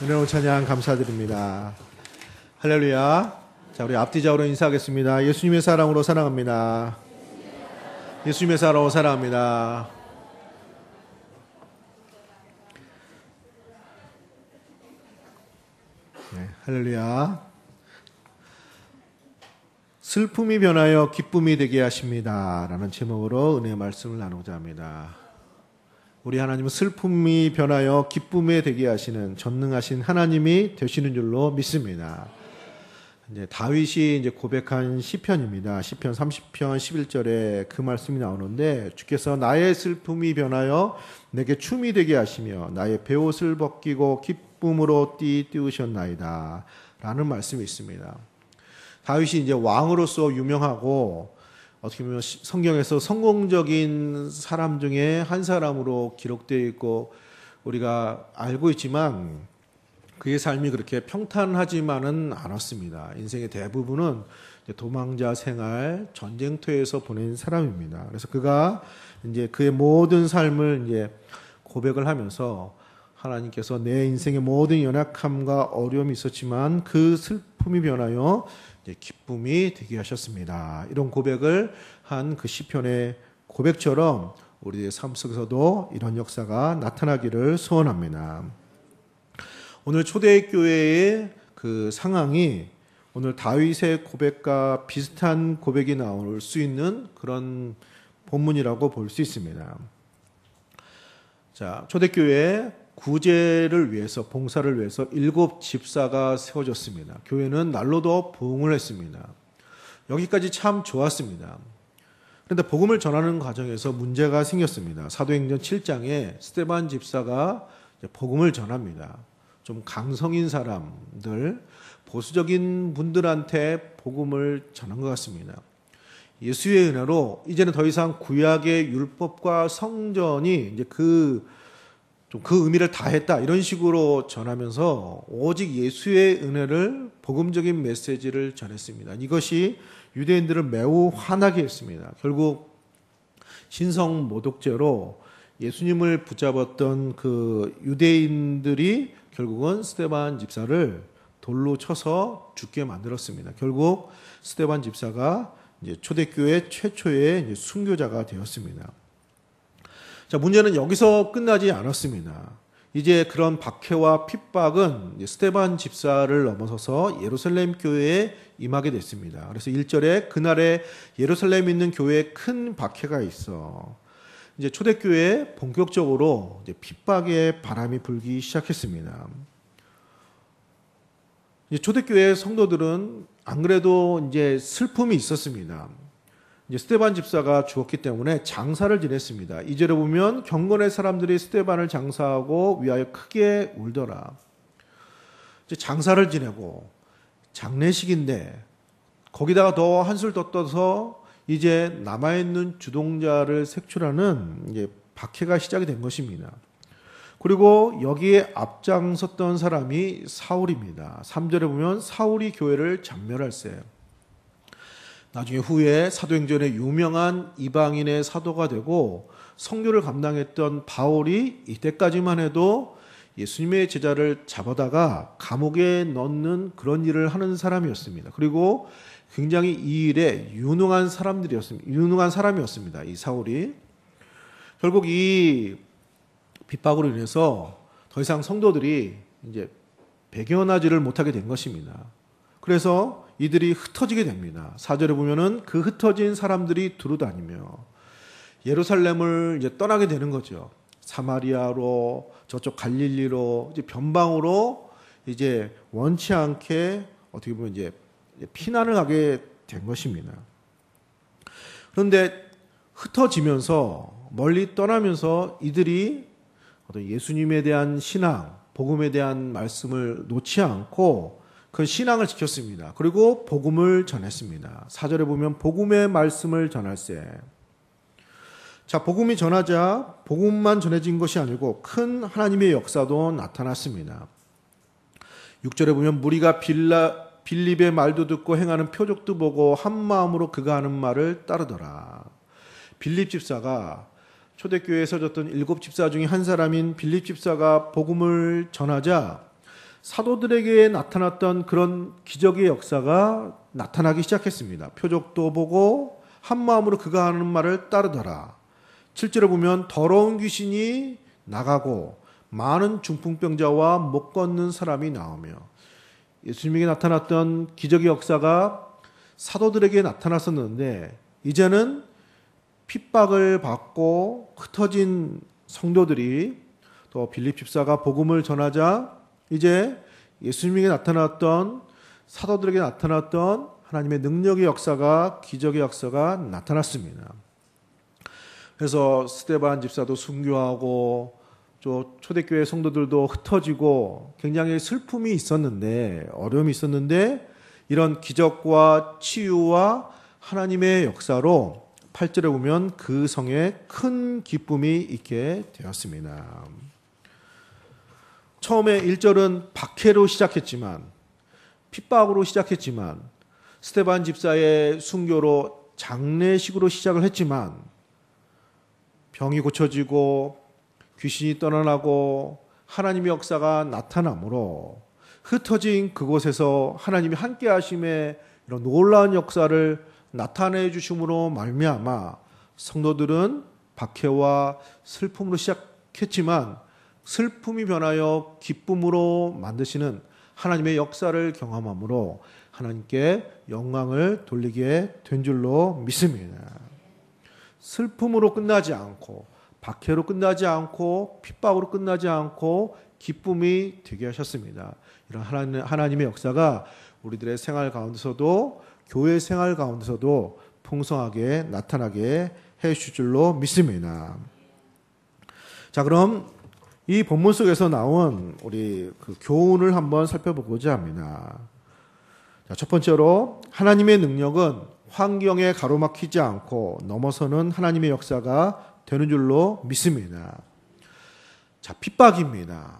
은혜로운 찬양 감사드립니다. 할렐루야. 자, 우리 앞뒤좌우로 인사하겠습니다. 예수님의 사랑으로 사랑합니다. 예수님의 사랑으로 사랑합니다. 네, 할렐루야. 슬픔이 변하여 기쁨이 되게 하십니다. 라는 제목으로 은혜의 말씀을 나누고자 합니다. 우리 하나님은 슬픔이 변하여 기쁨에 되게 하시는 전능하신 하나님이 되시는 줄로 믿습니다. 이제 다윗이 이제 고백한 시편입니다. 시편 30편 11절에 그 말씀이 나오는데, 주께서 나의 슬픔이 변하여 내게 춤이 되게 하시며 나의 베옷을 벗기고 기쁨으로 띄우셨나이다. 라는 말씀이 있습니다. 다윗이 이제 왕으로서 유명하고 어떻게 보면 성경에서 성공적인 사람 중에 한 사람으로 기록되어 있고 우리가 알고 있지만 그의 삶이 그렇게 평탄하지만은 않았습니다. 인생의 대부분은 도망자 생활, 전쟁터에서 보낸 사람입니다. 그래서 그가 이제 그의 모든 삶을 이제 고백을 하면서 하나님께서 내 인생의 모든 연약함과 어려움이 있었지만 그 슬픔이 변하여 기쁨이 되게 하셨습니다. 이런 고백을 한 그 시편의 고백처럼 우리의 삶 속에서도 이런 역사가 나타나기를 소원합니다. 오늘 초대교회의 그 상황이 오늘 다윗의 고백과 비슷한 고백이 나올 수 있는 그런 본문이라고 볼 수 있습니다. 자, 초대교회 구제를 위해서, 봉사를 위해서 7 집사가 세워졌습니다. 교회는 날로도 부흥을 했습니다. 여기까지 참 좋았습니다. 그런데 복음을 전하는 과정에서 문제가 생겼습니다. 사도행전 7장에 스데반 집사가 복음을 전합니다. 좀 강성인 사람들, 보수적인 분들한테 복음을 전한 것 같습니다. 예수의 은혜로 이제는 더 이상 구약의 율법과 성전이 이제 그 의미를 다했다, 이런 식으로 전하면서 오직 예수의 은혜를, 복음적인 메시지를 전했습니다. 이것이 유대인들을 매우 화나게 했습니다. 결국 신성 모독죄로 예수님을 붙잡았던 그 유대인들이 결국은 스데반 집사를 돌로 쳐서 죽게 만들었습니다. 결국 스데반 집사가 이제 초대교회 최초의 이제 순교자가 되었습니다. 자, 문제는 여기서 끝나지 않았습니다. 이제 그런 박해와 핍박은 스데반 집사를 넘어서서 예루살렘 교회에 임하게 됐습니다. 그래서 1절에 그날에 예루살렘에 있는 교회에 큰 박해가 있어. 이제 초대교회에 본격적으로 이제 핍박의 바람이 불기 시작했습니다. 이제 초대교회 성도들은 안 그래도 이제 슬픔이 있었습니다. 이제 스데반 집사가 죽었기 때문에 장사를 지냈습니다. 2절에 보면 경건의 사람들이 스데반을 장사하고 위하여 크게 울더라. 이제 장사를 지내고 장례식인데 거기다가 더 한술 더 떠서 이제 남아있는 주동자를 색출하는 이제 박해가 시작이 된 것입니다. 그리고 여기에 앞장섰던 사람이 사울입니다. 3절에 보면 사울이 교회를 전멸할세. 나중에 후에 사도행전에 유명한 이방인의 사도가 되고 선교를 감당했던 바울이 이때까지만 해도 예수님의 제자를 잡아다가 감옥에 넣는 그런 일을 하는 사람이었습니다. 그리고 굉장히 이 일에 유능한 사람이었습니다. 이 사울이. 결국 이 핍박으로 인해서 더 이상 성도들이 이제 배견하지를 못하게 된 것입니다. 그래서 이들이 흩어지게 됩니다. 4절에 보면은 그 흩어진 사람들이 두루다니며 예루살렘을 이제 떠나게 되는 거죠. 사마리아로, 저쪽 갈릴리로, 이제 변방으로 이제 원치 않게 어떻게 보면 이제 피난을 하게 된 것입니다. 그런데 흩어지면서 멀리 떠나면서 이들이 어떤 예수님에 대한 신앙, 복음에 대한 말씀을 놓지 않고 그 신앙을 지켰습니다. 그리고 복음을 전했습니다. 4절에 보면 복음의 말씀을 전할세. 자, 복음이 전하자 복음만 전해진 것이 아니고 큰 하나님의 역사도 나타났습니다. 6절에 보면 무리가 빌립의 말도 듣고 행하는 표적도 보고 한 마음으로 그가 하는 말을 따르더라. 빌립 집사가 초대교회에 서졌던 7 집사 중에 한 사람인 빌립 집사가 복음을 전하자 사도들에게 나타났던 그런 기적의 역사가 나타나기 시작했습니다. 표적도 보고 한 마음으로 그가 하는 말을 따르더라. 7절에 보면 더러운 귀신이 나가고 많은 중풍병자와 못 걷는 사람이 나오며, 예수님에게 나타났던 기적의 역사가 사도들에게 나타났었는데 이제는 핍박을 받고 흩어진 성도들이, 또 빌립 집사가 복음을 전하자 이제 예수님에게 나타났던, 사도들에게 나타났던 하나님의 능력의 역사가, 기적의 역사가 나타났습니다. 그래서 스데반 집사도 순교하고 초대교회 성도들도 흩어지고 굉장히 슬픔이 있었는데, 어려움이 있었는데, 이런 기적과 치유와 하나님의 역사로 8절에 보면 그 성에 큰 기쁨이 있게 되었습니다. 처음에 1절은 박해로 시작했지만, 핍박으로 시작했지만, 스데반 집사의 순교로 장례식으로 시작을 했지만, 병이 고쳐지고 귀신이 떠나고 하나님의 역사가 나타나므로 흩어진 그곳에서 하나님이 함께 하심의 이런 놀라운 역사를 나타내 주심으로 말미암아 성도들은 박해와 슬픔으로 시작했지만 슬픔이 변하여 기쁨으로 만드시는 하나님의 역사를 경험함으로 하나님께 영광을 돌리게 된 줄로 믿습니다. 슬픔으로 끝나지 않고, 박해로 끝나지 않고, 핍박으로 끝나지 않고 기쁨이 되게 하셨습니다. 이런 하나님의 역사가 우리들의 생활 가운데서도, 교회 생활 가운데서도 풍성하게 나타나게 해 주실 줄로 믿습니다. 자, 그럼 이 본문 속에서 나온 우리 그 교훈을 한번 살펴보고자 합니다. 자, 첫 번째로 하나님의 능력은 환경에 가로막히지 않고 넘어서는 하나님의 역사가 되는 줄로 믿습니다. 자, 핍박입니다.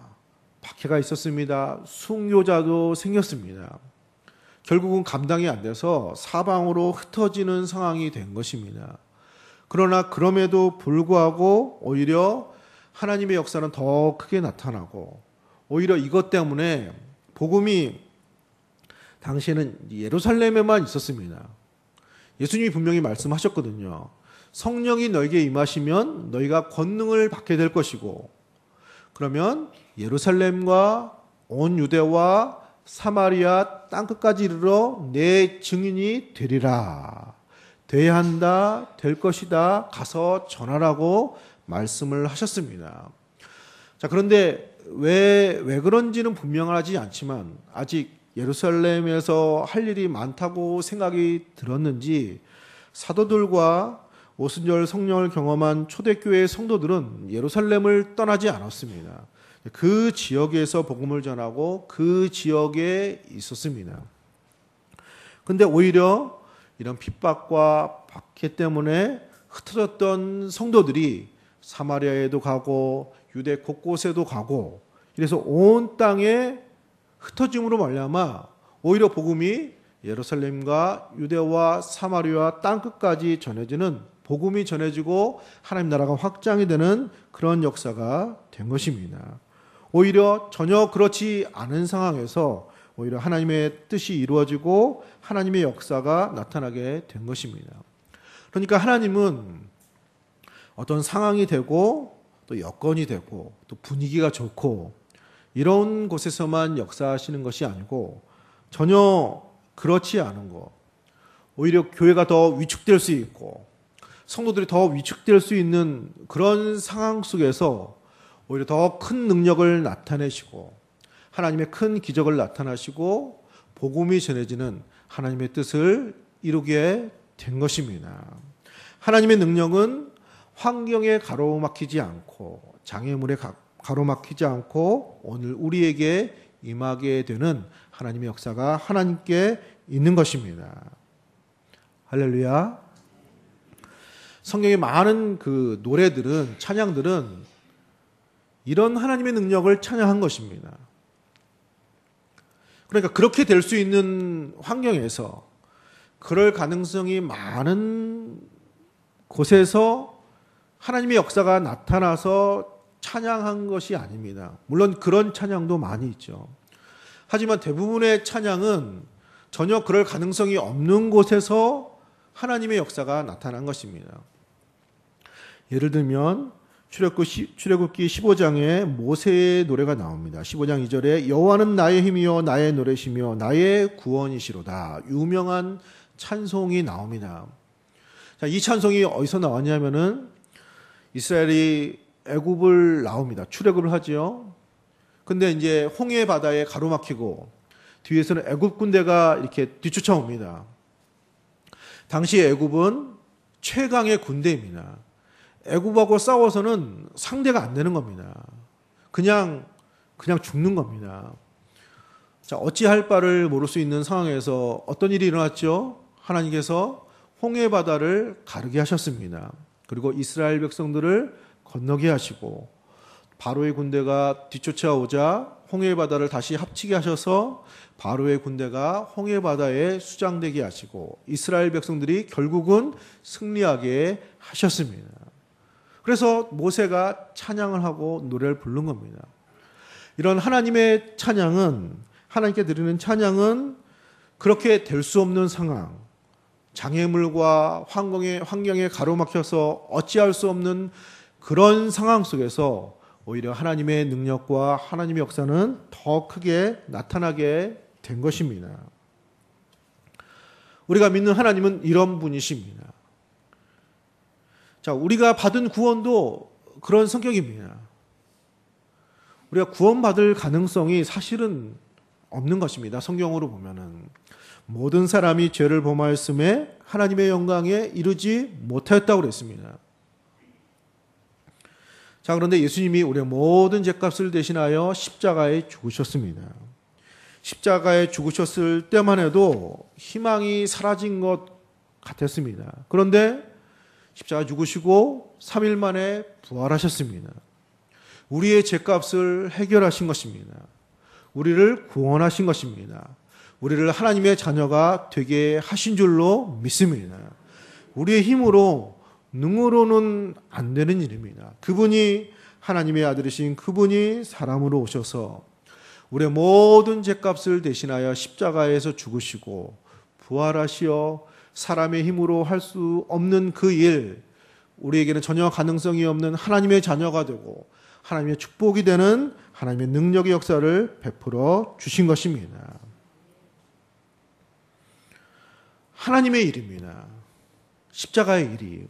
박해가 있었습니다. 순교자도 생겼습니다. 결국은 감당이 안 돼서 사방으로 흩어지는 상황이 된 것입니다. 그러나 그럼에도 불구하고 오히려 하나님의 역사는 더 크게 나타나고, 오히려 이것 때문에 복음이 당시에는 예루살렘에만 있었습니다. 예수님이 분명히 말씀하셨거든요. 성령이 너에게 임하시면 너희가 권능을 받게 될 것이고, 그러면 예루살렘과 온 유대와 사마리아 땅끝까지 이르러 내 증인이 되리라. 돼야 한다, 될 것이다, 가서 전하라고 말씀을 하셨습니다. 자, 그런데 왜 그런지는 분명하지 않지만 아직 예루살렘에서 할 일이 많다고 생각이 들었는지 사도들과 오순절 성령을 경험한 초대교회 성도들은 예루살렘을 떠나지 않았습니다. 그 지역에서 복음을 전하고 그 지역에 있었습니다. 그런데 오히려 이런 핍박과 박해 때문에 흩어졌던 성도들이 사마리아에도 가고 유대 곳곳에도 가고, 이래서 온 땅에 흩어짐으로 말미암아 오히려 복음이 예루살렘과 유대와 사마리아 땅끝까지 전해지는, 복음이 전해지고 하나님 나라가 확장이 되는 그런 역사가 된 것입니다. 오히려 전혀 그렇지 않은 상황에서 오히려 하나님의 뜻이 이루어지고 하나님의 역사가 나타나게 된 것입니다. 그러니까 하나님은 어떤 상황이 되고 또 여건이 되고 또 분위기가 좋고 이런 곳에서만 역사하시는 것이 아니고 전혀 그렇지 않은 것, 오히려 교회가 더 위축될 수 있고 성도들이 더 위축될 수 있는 그런 상황 속에서 오히려 더 큰 능력을 나타내시고 하나님의 큰 기적을 나타나시고 복음이 전해지는 하나님의 뜻을 이루게 된 것입니다. 하나님의 능력은 환경에 가로막히지 않고 장애물에 가로막히지 않고 오늘 우리에게 임하게 되는 하나님의 역사가 하나님께 있는 것입니다. 할렐루야. 성경의 많은 그 노래들은, 찬양들은 이런 하나님의 능력을 찬양한 것입니다. 그러니까 그렇게 될 수 있는 환경에서, 그럴 가능성이 많은 곳에서 하나님의 역사가 나타나서 찬양한 것이 아닙니다. 물론 그런 찬양도 많이 있죠. 하지만 대부분의 찬양은 전혀 그럴 가능성이 없는 곳에서 하나님의 역사가 나타난 것입니다. 예를 들면 출애굽기 15장에 모세의 노래가 나옵니다. 15장 2절에 여호와는 나의 힘이요 나의 노래시며 나의 구원이시로다. 유명한 찬송이 나옵니다. 자, 이 찬송이 어디서 나왔냐면은 이스라엘이 애굽을 나옵니다. 출애굽을 하죠. 근데 이제 홍해 바다에 가로막히고 뒤에서는 애굽 군대가 이렇게 뒤쫓아옵니다. 당시 애굽은 최강의 군대입니다. 애굽하고 싸워서는 상대가 안 되는 겁니다. 그냥 죽는 겁니다. 자, 어찌할 바를 모를 수 있는 상황에서 어떤 일이 일어났죠? 하나님께서 홍해 바다를 가르게 하셨습니다. 그리고 이스라엘 백성들을 건너게 하시고 바로의 군대가 뒤쫓아오자 홍해 바다를 다시 합치게 하셔서 바로의 군대가 홍해 바다에 수장되게 하시고 이스라엘 백성들이 결국은 승리하게 하셨습니다. 그래서 모세가 찬양을 하고 노래를 부른 겁니다. 이런 하나님의 찬양은, 하나님께 드리는 찬양은 그렇게 될 수 없는 상황, 장애물과 환경에 가로막혀서 어찌할 수 없는 그런 상황 속에서 오히려 하나님의 능력과 하나님의 역사는 더 크게 나타나게 된 것입니다. 우리가 믿는 하나님은 이런 분이십니다. 자, 우리가 받은 구원도 그런 성격입니다. 우리가 구원받을 가능성이 사실은 없는 것입니다. 성경으로 보면은 모든 사람이 죄를 범하였음에 하나님의 영광에 이르지 못하였다고 그랬습니다. 자, 그런데 예수님이 우리의 모든 죄값을 대신하여 십자가에 죽으셨습니다. 십자가에 죽으셨을 때만 해도 희망이 사라진 것 같았습니다. 그런데 십자가 죽으시고 3일 만에 부활하셨습니다. 우리의 죄값을 해결하신 것입니다. 우리를 구원하신 것입니다. 우리를 하나님의 자녀가 되게 하신 줄로 믿습니다. 우리의 힘으로, 능으로는 안 되는 일입니다. 그분이 하나님의 아들이신 그분이 사람으로 오셔서 우리의 모든 죄값을 대신하여 십자가에서 죽으시고 부활하시어 사람의 힘으로 할 수 없는 그 일, 우리에게는 전혀 가능성이 없는 하나님의 자녀가 되고 하나님의 축복이 되는 하나님의 능력의 역사를 베풀어 주신 것입니다. 하나님의 일입니다. 십자가의 일이.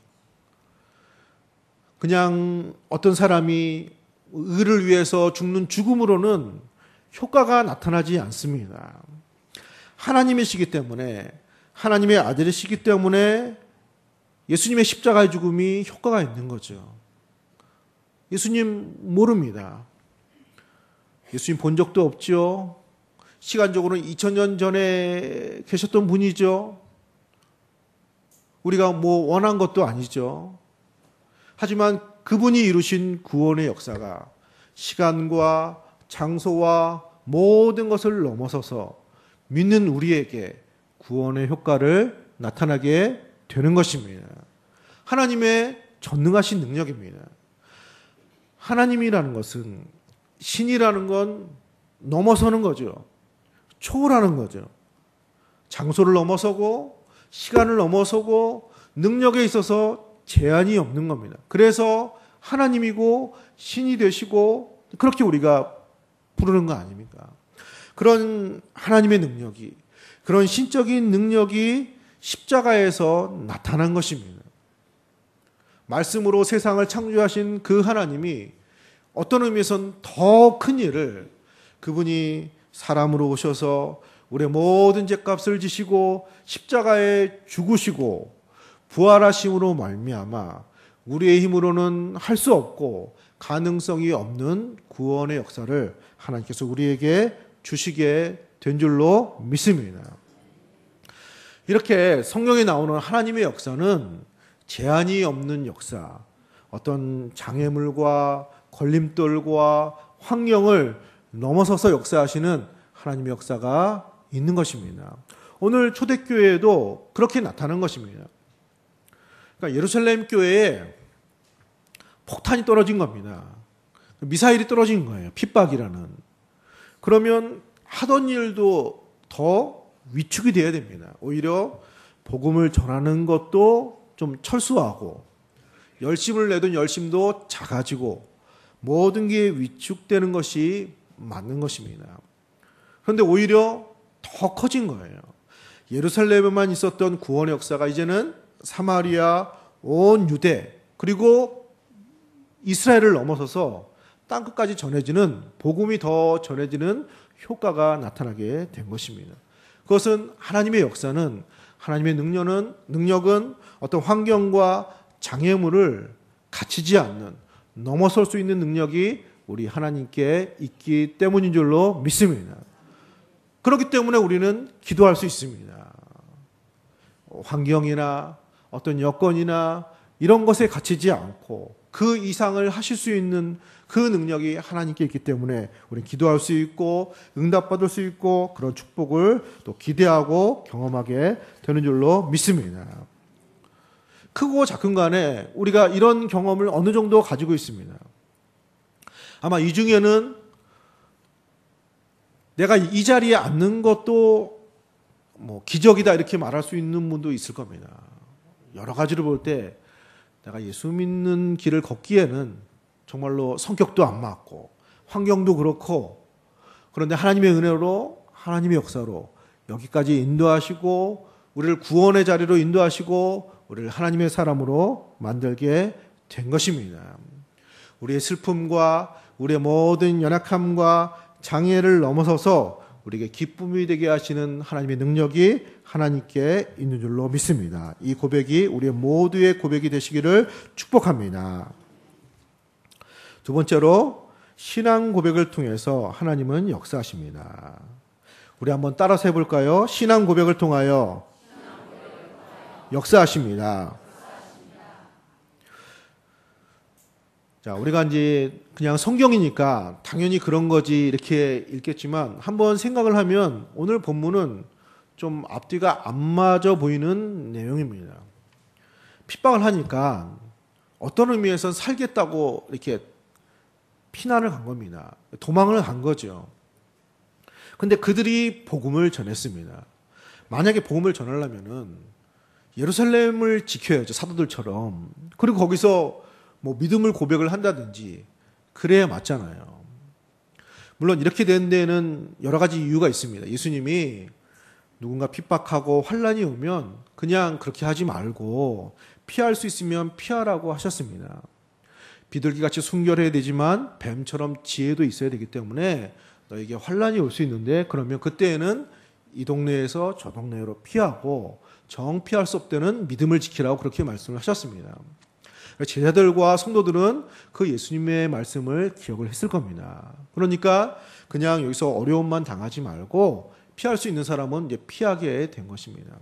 그냥 어떤 사람이 의를 위해서 죽는 죽음으로는 효과가 나타나지 않습니다. 하나님이시기 때문에, 하나님의 아들이시기 때문에 예수님의 십자가의 죽음이 효과가 있는 거죠. 예수님 모릅니다. 예수님 본 적도 없죠. 시간적으로는 2000년 전에 계셨던 분이죠. 우리가 뭐 원한 것도 아니죠. 하지만 그분이 이루신 구원의 역사가 시간과 장소와 모든 것을 넘어서서 믿는 우리에게 구원의 효과를 나타나게 되는 것입니다. 하나님의 전능하신 능력입니다. 하나님이라는 것은, 신이라는 건 넘어서는 거죠. 초월하는 거죠. 장소를 넘어서고 시간을 넘어서고 능력에 있어서 제한이 없는 겁니다. 그래서 하나님이고 신이 되시고 그렇게 우리가 부르는 거 아닙니까? 그런 하나님의 능력이, 그런 신적인 능력이 십자가에서 나타난 것입니다. 말씀으로 세상을 창조하신 그 하나님이 어떤 의미에서는 더 큰 일을, 그분이 사람으로 오셔서 우리의 모든 죄값을 지시고 십자가에 죽으시고 부활하심으로 말미암아 우리의 힘으로는 할 수 없고 가능성이 없는 구원의 역사를 하나님께서 우리에게 주시게 된 줄로 믿습니다. 이렇게 성경에 나오는 하나님의 역사는 제한이 없는 역사, 어떤 장애물과 걸림돌과 환경을 넘어서서 역사하시는 하나님의 역사가 있는 것입니다. 오늘 초대교회에도 그렇게 나타난 것입니다. 그러니까 예루살렘 교회에 폭탄이 떨어진 겁니다. 미사일이 떨어진 거예요. 핍박이라는. 그러면 하던 일도 더 위축이 돼야 됩니다. 오히려 복음을 전하는 것도 좀 철수하고 열심을 내던 열심도 작아지고 모든 게 위축되는 것이 맞는 것입니다. 그런데 오히려 더 커진 거예요. 예루살렘에만 있었던 구원의 역사가 이제는 사마리아, 온 유대, 그리고 이스라엘을 넘어서서 땅끝까지 전해지는, 복음이 더 전해지는 효과가 나타나게 된 것입니다. 그것은 하나님의 역사는, 하나님의 능력은 어떤 환경과 장애물을 갇히지 않는, 넘어설 수 있는 능력이 우리 하나님께 있기 때문인 줄로 믿습니다. 그렇기 때문에 우리는 기도할 수 있습니다. 환경이나 어떤 여건이나 이런 것에 갇히지 않고 그 이상을 하실 수 있는 그 능력이 하나님께 있기 때문에 우리는 기도할 수 있고 응답받을 수 있고 그런 축복을 또 기대하고 경험하게 되는 줄로 믿습니다. 크고 작은 간에 우리가 이런 경험을 어느 정도 가지고 있습니다. 아마 이 중에는 내가 이 자리에 앉는 것도 뭐 기적이다 이렇게 말할 수 있는 분도 있을 겁니다. 여러 가지를 볼 때 내가 예수 믿는 길을 걷기에는 정말로 성격도 안 맞고 환경도 그렇고, 그런데 하나님의 은혜로, 하나님의 역사로 여기까지 인도하시고 우리를 구원의 자리로 인도하시고 우리를 하나님의 사람으로 만들게 된 것입니다. 우리의 슬픔과 우리의 모든 연약함과 장애를 넘어서서 우리에게 기쁨이 되게 하시는 하나님의 능력이 하나님께 있는 줄로 믿습니다. 이 고백이 우리의 모두의 고백이 되시기를 축복합니다. 두 번째로 신앙 고백을 통해서 하나님은 역사하십니다. 우리 한번 따라서 해볼까요? 신앙 고백을 통하여 역사하십니다. 자, 우리가 이제 그냥 성경이니까 당연히 그런 거지 이렇게 읽겠지만 한번 생각을 하면 오늘 본문은 좀 앞뒤가 안 맞아 보이는 내용입니다. 핍박을 하니까 어떤 의미에서는 살겠다고 이렇게 피난을 간 겁니다. 도망을 간 거죠. 근데 그들이 복음을 전했습니다. 만약에 복음을 전하려면은 예루살렘을 지켜야죠. 사도들처럼. 그리고 거기서 뭐 믿음을 고백을 한다든지 그래야 맞잖아요. 물론 이렇게 된 데에는 여러 가지 이유가 있습니다. 예수님이 누군가 핍박하고 환란이 오면 그냥 그렇게 하지 말고 피할 수 있으면 피하라고 하셨습니다. 비둘기같이 순결해야 되지만 뱀처럼 지혜도 있어야 되기 때문에 너에게 환란이 올 수 있는데 그러면 그때에는 이 동네에서 저 동네로 피하고 정 피할 수 없다는 믿음을 지키라고 그렇게 말씀을 하셨습니다. 제자들과 성도들은 그 예수님의 말씀을 기억을 했을 겁니다. 그러니까 그냥 여기서 어려움만 당하지 말고 피할 수 있는 사람은 이제 피하게 된 것입니다.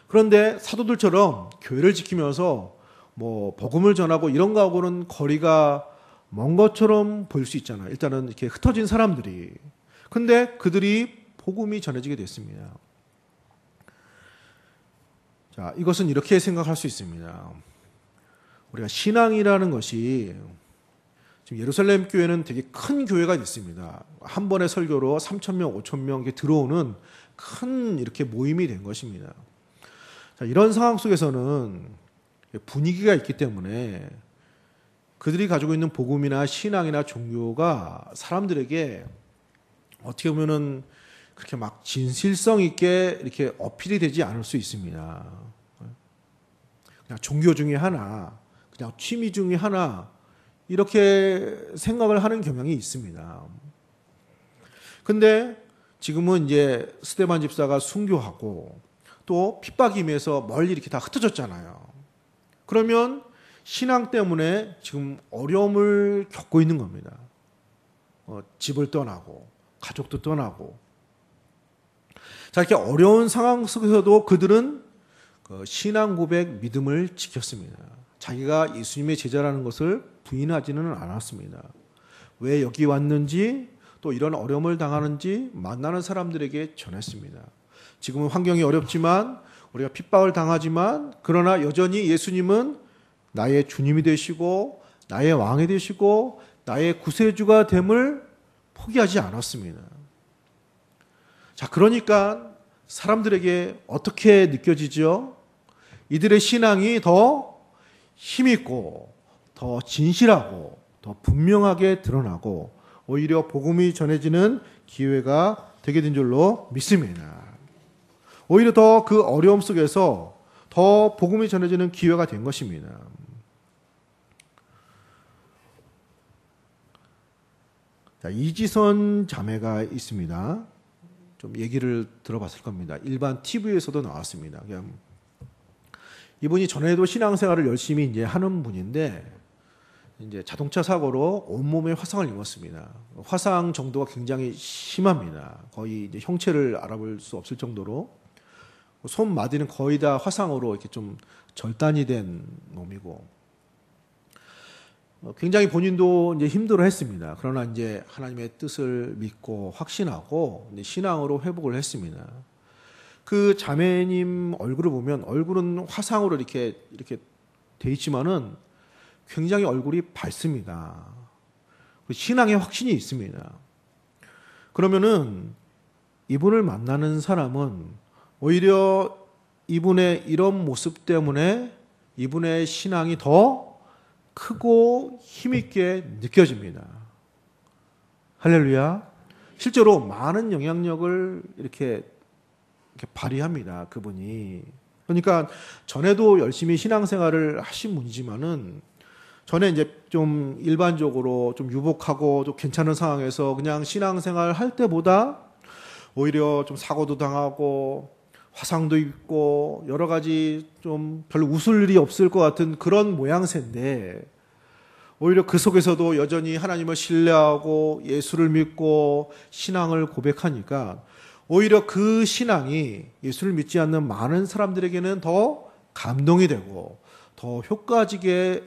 그런데 사도들처럼 교회를 지키면서 뭐 복음을 전하고 이런 거하고는 거리가 먼 것처럼 보일 수 있잖아요. 일단은 이렇게 흩어진 사람들이. 근데 그들이 복음이 전해지게 됐습니다. 자, 이것은 이렇게 생각할 수 있습니다. 우리가 신앙이라는 것이 지금 예루살렘 교회는 되게 큰 교회가 있습니다. 한 번의 설교로 3,000명, 5,000명 들어오는 큰 이렇게 모임이 된 것입니다. 자, 이런 상황 속에서는 분위기가 있기 때문에 그들이 가지고 있는 복음이나 신앙이나 종교가 사람들에게 어떻게 보면은 그렇게 막 진실성 있게 이렇게 어필이 되지 않을 수 있습니다. 그냥 종교 중에 하나, 그냥 취미 중에 하나 이렇게 생각을 하는 경향이 있습니다. 근데 지금은 이제 스데반 집사가 순교하고 또 핍박이 임해서 멀리 이렇게 다 흩어졌잖아요. 그러면 신앙 때문에 지금 어려움을 겪고 있는 겁니다. 집을 떠나고 가족도 떠나고. 자, 이렇게 어려운 상황 속에서도 그들은 신앙 고백, 믿음을 지켰습니다. 자기가 예수님의 제자라는 것을 부인하지는 않았습니다. 왜 여기 왔는지 또 이런 어려움을 당하는지 만나는 사람들에게 전했습니다. 지금은 환경이 어렵지만 우리가 핍박을 당하지만 그러나 여전히 예수님은 나의 주님이 되시고 나의 왕이 되시고 나의 구세주가 됨을 포기하지 않았습니다. 자, 그러니까 사람들에게 어떻게 느껴지죠? 이들의 신앙이 더 힘있고 더 진실하고 더 분명하게 드러나고 오히려 복음이 전해지는 기회가 되게 된 줄로 믿습니다. 오히려 더 그 어려움 속에서 더 복음이 전해지는 기회가 된 것입니다. 자, 이지선 자매가 있습니다. 좀 얘기를 들어봤을 겁니다. 일반 TV에서도 나왔습니다. 그냥 이분이 전에도 신앙생활을 열심히 이제 하는 분인데 이제 자동차 사고로 온몸에 화상을 입었습니다. 화상 정도가 굉장히 심합니다. 거의 이제 형체를 알아볼 수 없을 정도로 손마디는 거의 다 화상으로 이렇게 좀 절단이 된 놈이고 굉장히 본인도 이제 힘들어했습니다. 그러나 이제 하나님의 뜻을 믿고 확신하고 이제 신앙으로 회복을 했습니다. 그 자매님 얼굴을 보면 얼굴은 화상으로 이렇게 돼 있지만은 굉장히 얼굴이 밝습니다. 신앙의 확신이 있습니다. 그러면은 이분을 만나는 사람은 오히려 이분의 이런 모습 때문에 이분의 신앙이 더 크고 힘있게 느껴집니다. 할렐루야. 실제로 많은 영향력을 이렇게 발휘합니다. 그분이. 그러니까 전에도 열심히 신앙생활을 하신 분이지만은 전에 이제 좀 일반적으로 좀 유복하고 좀 괜찮은 상황에서 그냥 신앙생활 할 때보다 오히려 좀 사고도 당하고 화상도 입고 여러 가지 좀 별로 웃을 일이 없을 것 같은 그런 모양새인데 오히려 그 속에서도 여전히 하나님을 신뢰하고 예수를 믿고 신앙을 고백하니까 오히려 그 신앙이 예수를 믿지 않는 많은 사람들에게는 더 감동이 되고 더 효과적으로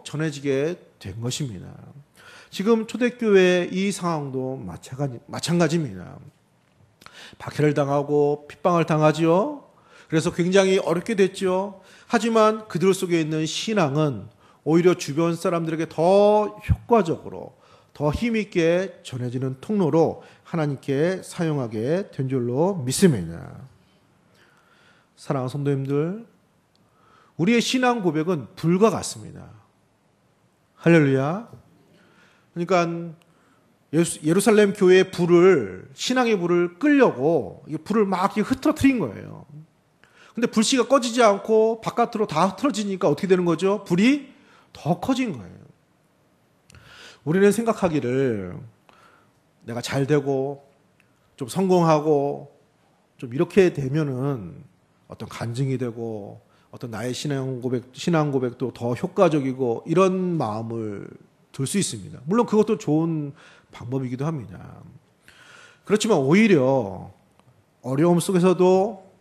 전해지게 된 것입니다. 지금 초대교회 이 상황도 마찬가지입니다. 박해를 당하고 핍박을 당하지요. 그래서 굉장히 어렵게 됐죠. 하지만 그들 속에 있는 신앙은 오히려 주변 사람들에게 더 효과적으로 더 힘있게 전해지는 통로로 하나님께 사용하게 된 줄로 믿습니다. 사랑하는 성도님들, 우리의 신앙 고백은 불과 같습니다. 할렐루야. 그러니까 예루살렘 교회의 불을, 신앙의 불을 끌려고 불을 막 흐트러뜨린 거예요. 근데 불씨가 꺼지지 않고 바깥으로 다 흐트러지니까 어떻게 되는 거죠? 불이 더 커진 거예요. 우리는 생각하기를 내가 잘 되고 좀 성공하고 좀 이렇게 되면은 어떤 간증이 되고 어떤 나의 신앙 고백도 더 효과적이고 이런 마음을 들 수 있습니다. 물론 그것도 좋은 방법이기도 합니다. 그렇지만 오히려 어려움 속에서도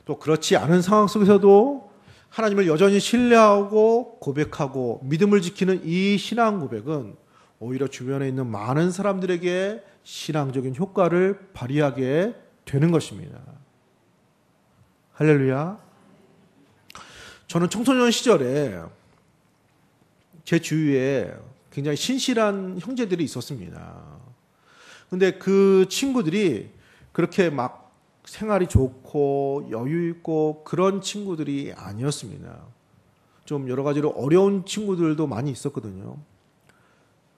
또 그렇지 않은 상황 속에서도 하나님을 여전히 신뢰하고 고백하고 믿음을 지키는 이 신앙 고백은 오히려 주변에 있는 많은 사람들에게 신앙적인 효과를 발휘하게 되는 것입니다. 할렐루야. 저는 청소년 시절에 제 주위에 굉장히 신실한 형제들이 있었습니다. 근데 그 친구들이 그렇게 막 생활이 좋고 여유 있고 그런 친구들이 아니었습니다. 좀 여러 가지로 어려운 친구들도 많이 있었거든요.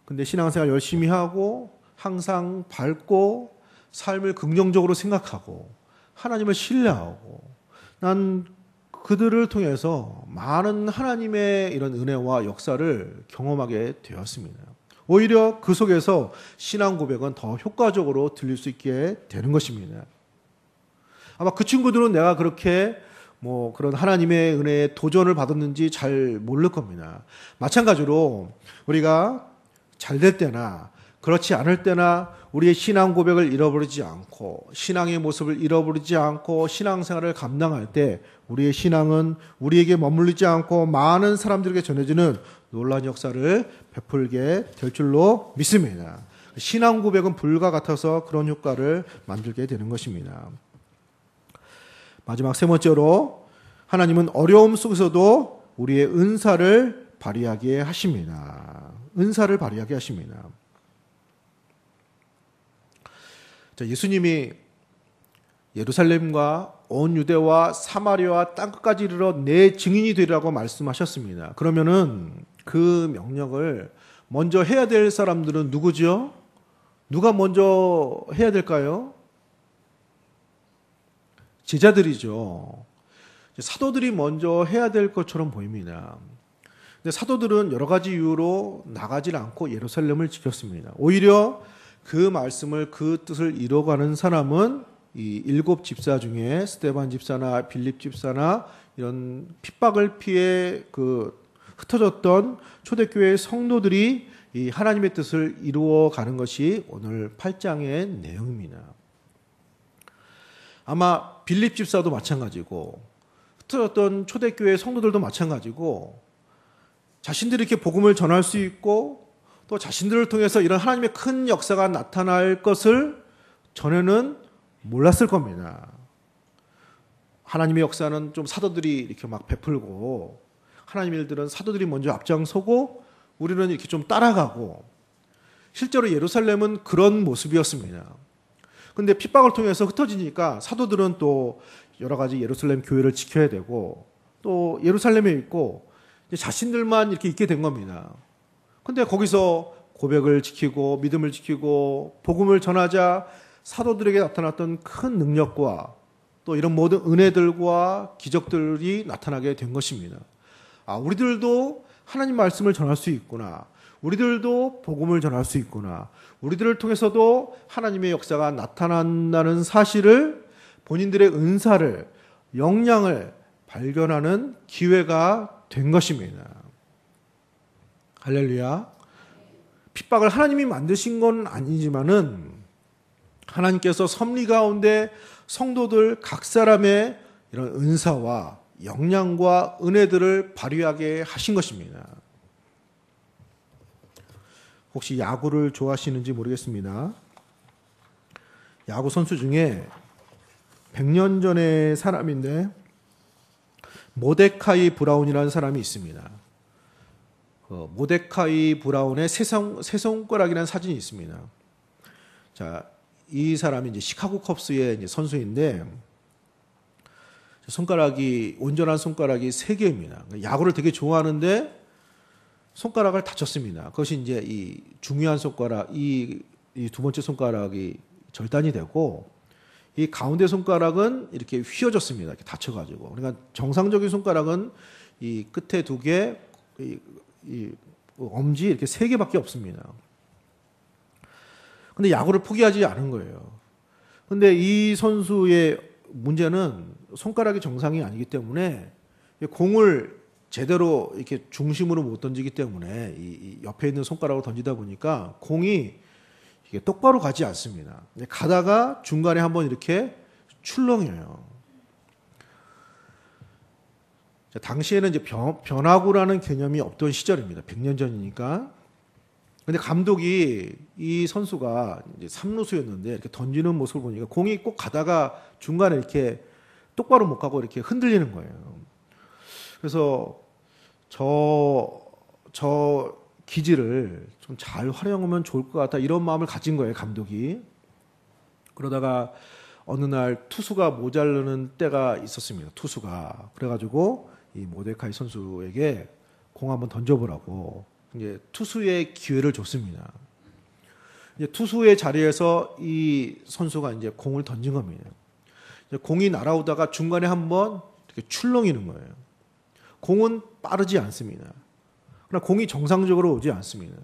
근데 신앙생활 열심히 하고 항상 밝고 삶을 긍정적으로 생각하고 하나님을 신뢰하고 난 그들을 통해서 많은 하나님의 이런 은혜와 역사를 경험하게 되었습니다. 오히려 그 속에서 신앙 고백은 더 효과적으로 들릴 수 있게 되는 것입니다. 아마 그 친구들은 내가 그렇게 그런 하나님의 은혜에 도전을 받았는지 잘 모를 겁니다. 마찬가지로 우리가 잘 될 때나 그렇지 않을 때나 우리의 신앙 고백을 잃어버리지 않고 신앙의 모습을 잃어버리지 않고 신앙생활을 감당할 때 우리의 신앙은 우리에게 머물리지 않고 많은 사람들에게 전해지는 놀라운 역사를 베풀게 될 줄로 믿습니다. 신앙 고백은 불과 같아서 그런 효과를 만들게 되는 것입니다. 마지막 세 번째로 하나님은 어려움 속에서도 우리의 은사를 발휘하게 하십니다. 은사를 발휘하게 하십니다. 자, 예수님이 예루살렘과 온 유대와 사마리아와 땅끝까지 이르러 내 증인이 되리라고 말씀하셨습니다. 그러면은 그 명령을 먼저 해야 될 사람들은 누구죠? 누가 먼저 해야 될까요? 제자들이죠. 사도들이 먼저 해야 될 것처럼 보입니다. 근데 사도들은 여러 가지 이유로 나가질 않고 예루살렘을 지켰습니다. 오히려 그 말씀을, 그 뜻을 이뤄가는 사람은 이 7 집사 중에 스데반 집사나 빌립 집사나 이런 핍박을 피해 흩어졌던 초대교회 성도들이 이 하나님의 뜻을 이루어가는 것이 오늘 8장의 내용입니다. 아마 빌립 집사도 마찬가지고 흩어졌던 초대교회 성도들도 마찬가지고 자신들이 이렇게 복음을 전할 수 있고 또 자신들을 통해서 이런 하나님의 큰 역사가 나타날 것을 전에는 몰랐을 겁니다. 하나님의 역사는 좀 사도들이 이렇게 막 베풀고 하나님의 일들은 사도들이 먼저 앞장서고 우리는 이렇게 좀 따라가고 실제로 예루살렘은 그런 모습이었습니다. 근데 핍박을 통해서 흩어지니까 사도들은 또 여러 가지 예루살렘 교회를 지켜야 되고 또 예루살렘에 있고 자신들만 이렇게 있게 된 겁니다. 근데 거기서 고백을 지키고 믿음을 지키고 복음을 전하자 사도들에게 나타났던 큰 능력과 또 이런 모든 은혜들과 기적들이 나타나게 된 것입니다. 우리들도 하나님 말씀을 전할 수 있구나. 우리들도 복음을 전할 수 있구나. 우리들을 통해서도 하나님의 역사가 나타난다는 사실을 본인들의 은사를, 역량을 발견하는 기회가 된 것입니다. 할렐루야. 핍박을 하나님이 만드신 건 아니지만은 하나님께서 섭리 가운데 성도들 각 사람의 이런 은사와 역량과 은혜들을 발휘하게 하신 것입니다. 혹시 야구를 좋아하시는지 모르겠습니다. 야구 선수 중에 100년 전의 사람인데 모데카이 브라운이라는 사람이 있습니다. 모데카이 브라운의 세 손가락이라는 사진이 있습니다. 자, 이 사람이 이제 시카고 컵스의 이제 선수인데 온전한 손가락이 3개입니다. 야구를 되게 좋아하는데 손가락을 다쳤습니다. 그것이 이제 이 중요한 손가락, 이 두 번째 손가락이 절단이 되고 이 가운데 손가락은 이렇게 휘어졌습니다. 이렇게 다쳐가지고. 그러니까 정상적인 손가락은 이 끝에 2개, 이 엄지 이렇게 3개밖에 없습니다. 근데 야구를 포기하지 않은 거예요. 근데 이 선수의 문제는 손가락이 정상이 아니기 때문에 공을 제대로 이렇게 중심으로 못 던지기 때문에 이 옆에 있는 손가락으로 던지다 보니까 공이 이게 똑바로 가지 않습니다. 가다가 중간에 한번 이렇게 출렁여요. 당시에는 이제 변화구라는 개념이 없던 시절입니다. 100년 전이니까. 근데 감독이 이 선수가 이제 3루수였는데 이렇게 던지는 모습을 보니까 공이 꼭 가다가 중간에 이렇게 똑바로 못 가고 이렇게 흔들리는 거예요. 그래서 저 기질을 좀 잘 활용하면 좋을 것 같다 이런 마음을 가진 거예요, 감독이. 그러다가 어느 날 투수가 모자르는 때가 있었습니다. 투수가. 그래가지고 이 모데카이 선수에게 공 한번 던져보라고 이제 투수의 기회를 줬습니다. 이제 투수의 자리에서 이 선수가 이제 공을 던진 겁니다. 이제 공이 날아오다가 중간에 한번 이렇게 출렁이는 거예요. 공은 빠르지 않습니다. 그러나 공이 정상적으로 오지 않습니다.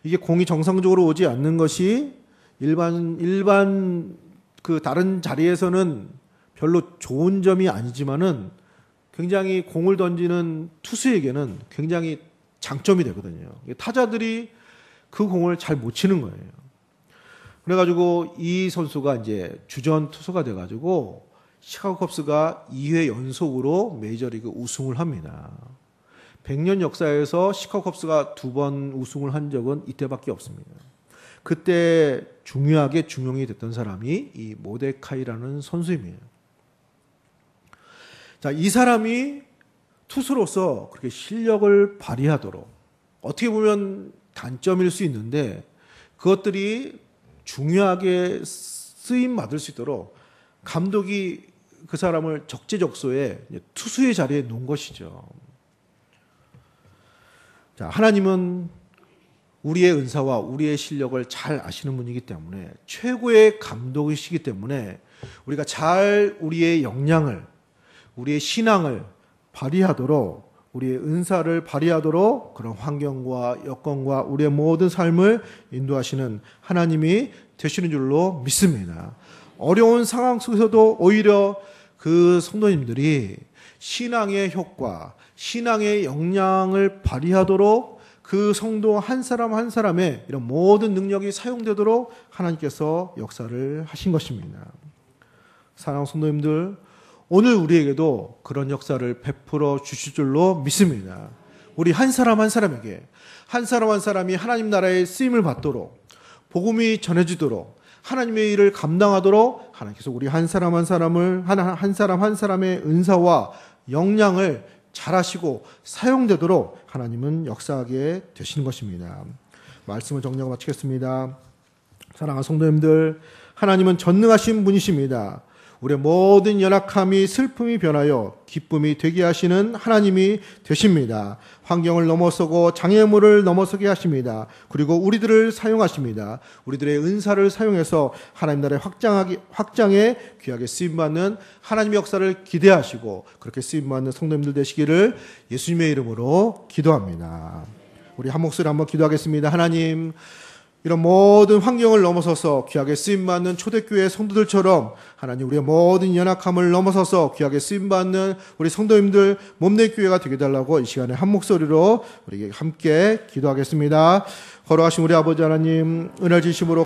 이게 공이 정상적으로 오지 않는 것이 일반 그 다른 자리에서는 별로 좋은 점이 아니지만은 굉장히 공을 던지는 투수에게는 굉장히 장점이 되거든요. 타자들이 그 공을 잘 못 치는 거예요. 그래가지고 이 선수가 이제 주전 투수가 돼가지고 시카고 컵스가 2회 연속으로 메이저리그 우승을 합니다. 100년 역사에서 시카고 컵스가 2번 우승을 한 적은 이때밖에 없습니다. 그때 중요하게 중용이 됐던 사람이 이 모데카이라는 선수입니다. 자, 이 사람이 투수로서 그렇게 실력을 발휘하도록 어떻게 보면 단점일 수 있는데 그것들이 중요하게 쓰임 받을 수 있도록 감독이 그 사람을 적재적소에 투수의 자리에 놓은 것이죠. 자, 하나님은 우리의 은사와 우리의 실력을 잘 아시는 분이기 때문에 최고의 감독이시기 때문에 우리가 잘 우리의 역량을, 우리의 신앙을 발휘하도록, 우리의 은사를 발휘하도록 그런 환경과 여건과 우리의 모든 삶을 인도하시는 하나님이 되시는 줄로 믿습니다. 어려운 상황 속에서도 오히려 그 성도님들이 신앙의 효과, 신앙의 역량을 발휘하도록 그 성도 한 사람 한 사람의 이런 모든 능력이 사용되도록 하나님께서 역사를 하신 것입니다. 사랑하는 성도님들, 오늘 우리에게도 그런 역사를 베풀어 주실 줄로 믿습니다. 우리 한 사람 한 사람에게, 한 사람 한 사람이 하나님 나라의 쓰임을 받도록, 복음이 전해지도록, 하나님의 일을 감당하도록 하나님께서 우리 한 사람 한 사람을, 한 사람 한 사람의 은사와 역량을 잘하시고 사용되도록 하나님은 역사하게 되시는 것입니다. 말씀을 정리하고 마치겠습니다. 사랑하는 성도님들, 하나님은 전능하신 분이십니다. 우리의 모든 연약함이 슬픔이 변하여 기쁨이 되게 하시는 하나님이 되십니다. 환경을 넘어서고 장애물을 넘어서게 하십니다. 그리고 우리들을 사용하십니다. 우리들의 은사를 사용해서 하나님 나라의 확장에 귀하게 쓰임받는 하나님의 역사를 기대하시고 그렇게 쓰임받는 성도님들 되시기를 예수님의 이름으로 기도합니다. 우리 한 목소리 한번 기도하겠습니다. 하나님, 이런 모든 환경을 넘어서서 귀하게 쓰임받는 초대교회 성도들처럼 하나님 우리의 모든 연약함을 넘어서서 귀하게 쓰임받는 우리 성도님들 몸내 교회가 되게 달라고 이 시간에 한 목소리로 우리 함께 기도하겠습니다. 걸어가신 우리 아버지 하나님, 은혜 주심으로